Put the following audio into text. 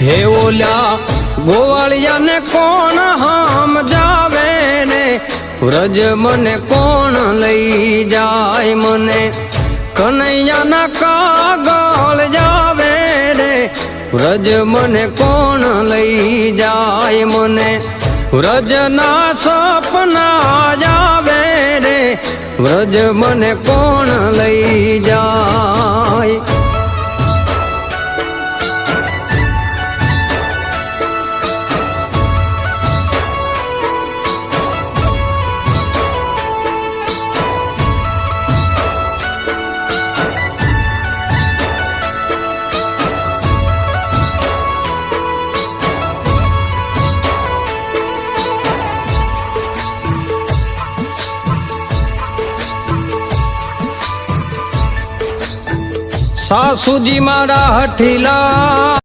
હે ઓલ્યા ગોવાળિયાને કોણ હામ જાવે ને વ્રજ મને કોણ લઈ જાય મને કનૈયાના કાગળ જાવે રે વ્રજ મને કોણ લઈ જાય મને વ્રજના સપના જાવે રે વ્રજ મને કોણ લઈ જાય સાસુજી મારા હઠીલા